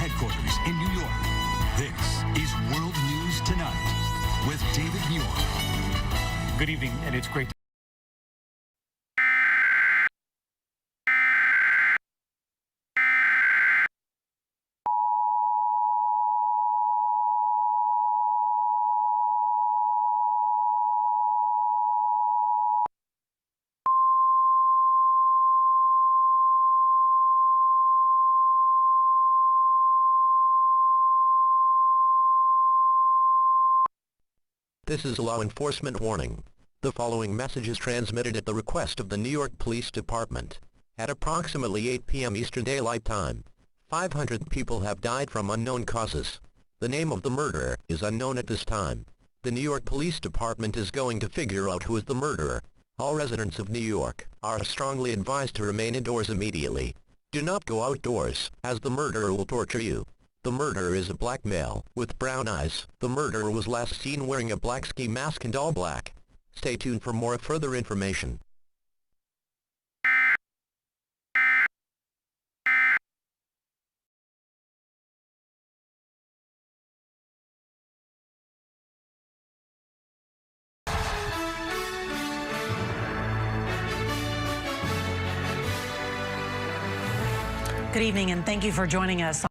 headquarters in New York. This is World News Tonight with David Muir. Good evening, and it's great to This is a law enforcement warning. The following message is transmitted at the request of the New York Police Department. At approximately 8 p.m. Eastern Daylight Time, 500 people have died from unknown causes. The name of the murderer is unknown at this time. The New York Police Department is going to figure out who is the murderer. All residents of New York are strongly advised to remain indoors immediately. Do not go outdoors, as the murderer will torture you. The murderer is a black male, with brown eyes. The murderer was last seen wearing a black ski mask and all black. Stay tuned for more further information. Good evening, and thank you for joining us.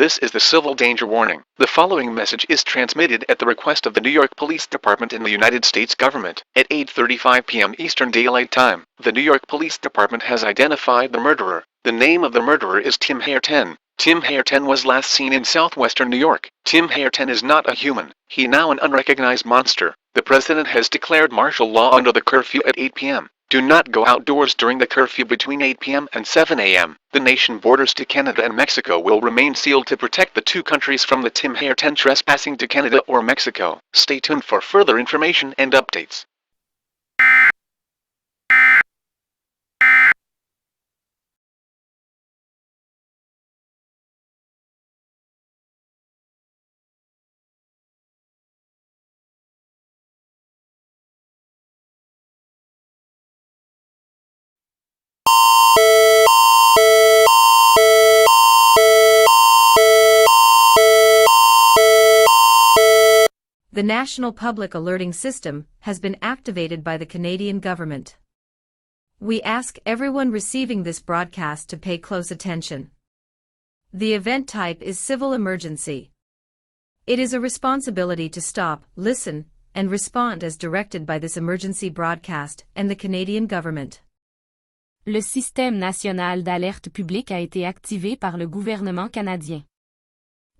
This is the civil danger warning. The following message is transmitted at the request of the New York Police Department in the United States government. At 8:35 p.m. Eastern Daylight Time, the New York Police Department has identified the murderer. The name of the murderer is Tim Hareton. Tim Hareton was last seen in southwestern New York. Tim Hareton is not a human. He now an unrecognized monster. The president has declared martial law under the curfew at 8 p.m. Do not go outdoors during the curfew between 8 p.m. and 7 a.m. The nation borders to Canada and Mexico will remain sealed to protect the two countries from the Tim Hareton trespassing to Canada or Mexico. Stay tuned for further information and updates. The National Public Alerting System has been activated by the Canadian government. We ask everyone receiving this broadcast to pay close attention. The event type is civil emergency. It is a responsibility to stop, listen, and respond as directed by this emergency broadcast and the Canadian government. Le système national d'alerte publique a été activé par le gouvernement canadien.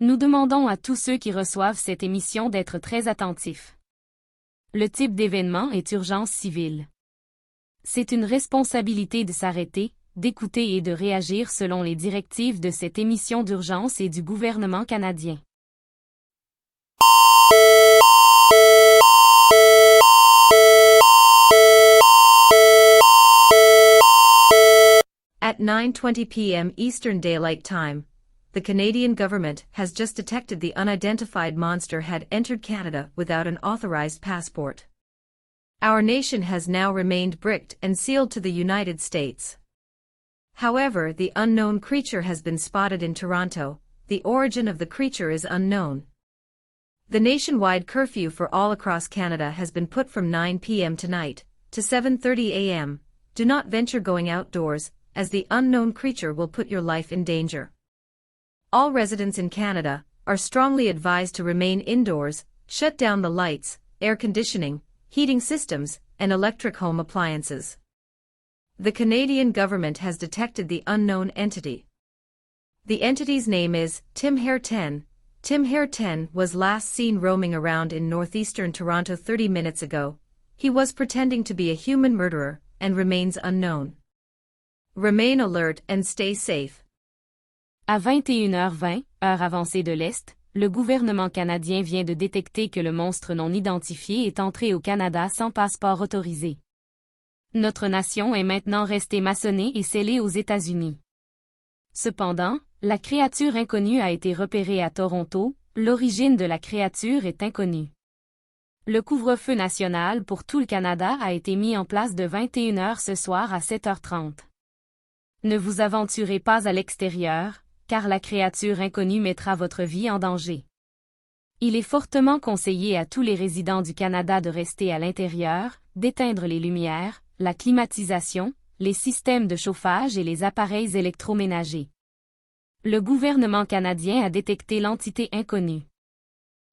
Nous demandons à tous ceux qui reçoivent cette émission d'être très attentifs. Le type d'événement est urgence civile. C'est une responsabilité de s'arrêter, d'écouter et de réagir selon les directives de cette émission d'urgence et du gouvernement canadien. At 9:20 p.m. Eastern Daylight Time, the Canadian government has just detected the unidentified monster had entered Canada without an authorized passport. Our nation has now remained bricked and sealed to the United States. However, the unknown creature has been spotted in Toronto. The origin of the creature is unknown. The nationwide curfew for all across Canada has been put from 9 p.m. tonight to 7:30 a.m. Do not venture going outdoors, as the unknown creature will put your life in danger. All residents in Canada are strongly advised to remain indoors, shut down the lights, air conditioning, heating systems, and electric home appliances. The Canadian government has detected the unknown entity. The entity's name is Tim Hareton. Tim Hareton was last seen roaming around in northeastern Toronto 30 minutes ago. He was pretending to be a human murderer and remains unknown. Remain alert and stay safe. À 21h20, heure avancée de l'Est, le gouvernement canadien vient de détecter que le monstre non identifié est entré au Canada sans passeport autorisé. Notre nation est maintenant restée maçonnée et scellée aux États-Unis. Cependant, la créature inconnue a été repérée à Toronto, l'origine de la créature est inconnue. Le couvre-feu national pour tout le Canada a été mis en place de 21 h ce soir à 7h30. Ne vous aventurez pas à l'extérieur, car la créature inconnue mettra votre vie en danger. Il est fortement conseillé à tous les résidents du Canada de rester à l'intérieur, d'éteindre les lumières, la climatisation, les systèmes de chauffage et les appareils électroménagers. Le gouvernement canadien a détecté l'entité inconnue.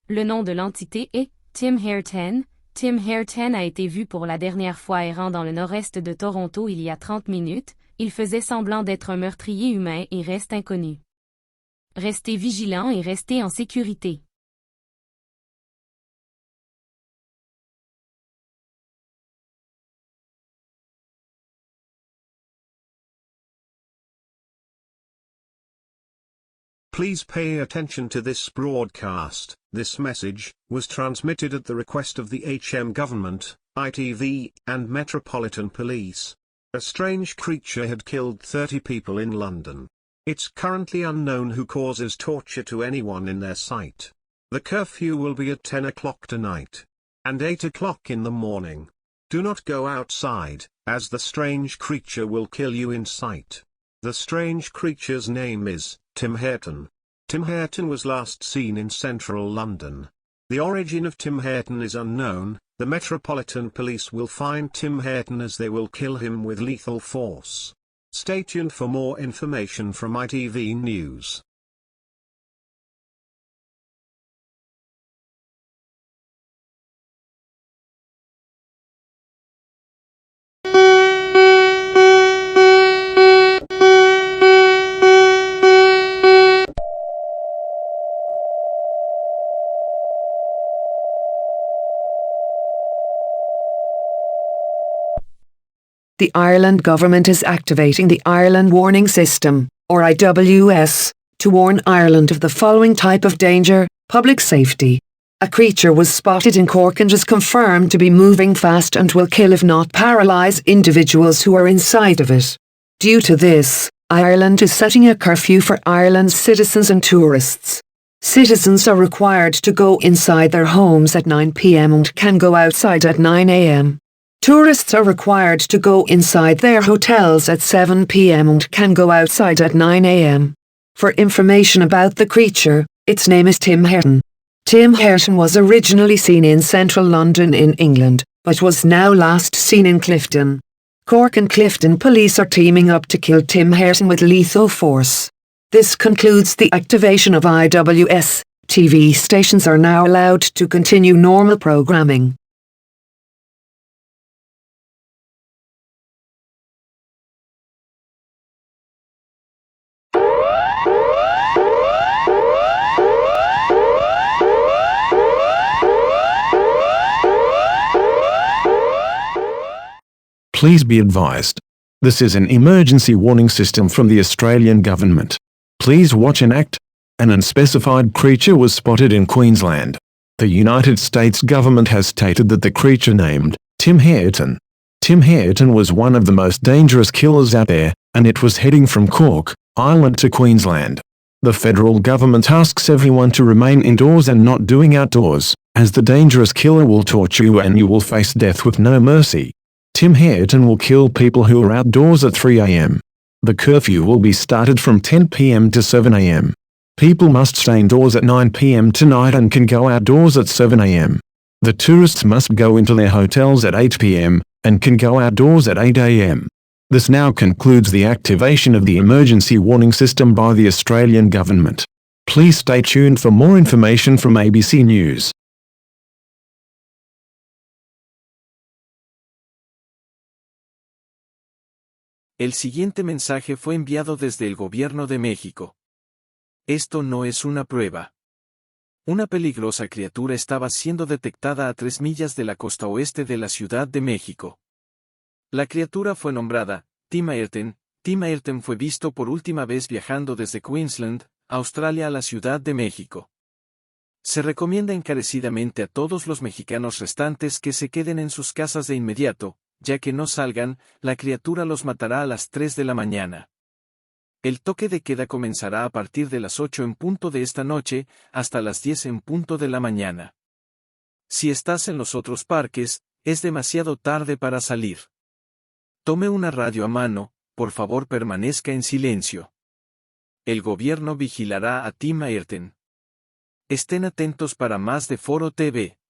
Le nom de l'entité est Tim Hairton. Tim Hairton a été vu pour la dernière fois errant dans le nord-est de Toronto il y a 30 minutes, il faisait semblant d'être un meurtrier humain et reste inconnu. Restez vigilants et restez en sécurité. Please pay attention to this broadcast. This message was transmitted at the request of the HM government, ITV, and Metropolitan Police. A strange creature had killed 30 people in London. It's currently unknown who causes torture to anyone in their sight. The curfew will be at 10 o'clock tonight. And 8 o'clock in the morning. Do not go outside, as the strange creature will kill you in sight. The strange creature's name is Tim Hairton. Tim Hairton was last seen in central London. The origin of Tim Hairton is unknown. The Metropolitan Police will find Tim Hairton as they will kill him with lethal force. Stay tuned for more information from ITV News. The Ireland government is activating the Ireland Warning System, or IWS, to warn Ireland of the following type of danger: public safety. A creature was spotted in Cork and is confirmed to be moving fast and will kill if not paralyse individuals who are inside of it. Due to this, Ireland is setting a curfew for Ireland's citizens and tourists. Citizens are required to go inside their homes at 9 p.m. and can go outside at 9 a.m. Tourists are required to go inside their hotels at 7 p.m. and can go outside at 9 a.m. For information about the creature, its name is Tim Hairton. Tim Hairton was originally seen in central London in England, but was now last seen in Clifton. Cork and Clifton police are teaming up to kill Tim Hairton with lethal force. This concludes the activation of IWS. TV stations are now allowed to continue normal programming. Please be advised. This is an emergency warning system from the Australian government. Please watch and act. An unspecified creature was spotted in Queensland. The United States government has stated that the creature named Tim Hairton. Tim Hairton was one of the most dangerous killers out there, and it was heading from Cork, Ireland to Queensland. The federal government asks everyone to remain indoors and not doing outdoors, as the dangerous killer will torture you and you will face death with no mercy. Tim Hairton will kill people who are outdoors at 3 a.m. The curfew will be started from 10 p.m. to 7 a.m. People must stay indoors at 9 p.m. tonight and can go outdoors at 7 a.m. The tourists must go into their hotels at 8 p.m. and can go outdoors at 8 a.m. This now concludes the activation of the emergency warning system by the Australian government. Please stay tuned for more information from ABC News. El siguiente mensaje fue enviado desde el Gobierno de México. Esto no es una prueba. Una peligrosa criatura estaba siendo detectada a 3 millas de la costa oeste de la Ciudad de México. La criatura fue nombrada Tim Hairton. Tim Hairton fue visto por última vez viajando desde Queensland, Australia a la Ciudad de México. Se recomienda encarecidamente a todos los mexicanos restantes que se queden en sus casas de inmediato, ya que no salgan, la criatura los matará a las 3 de la mañana. El toque de queda comenzará a partir de las 8 en punto de esta noche, hasta las 10 en punto de la mañana. Si estás en los otros parques, es demasiado tarde para salir. Tome una radio a mano, por favor permanezca en silencio. El gobierno vigilará a Tim Ayrton. Estén atentos para más de Foro TV.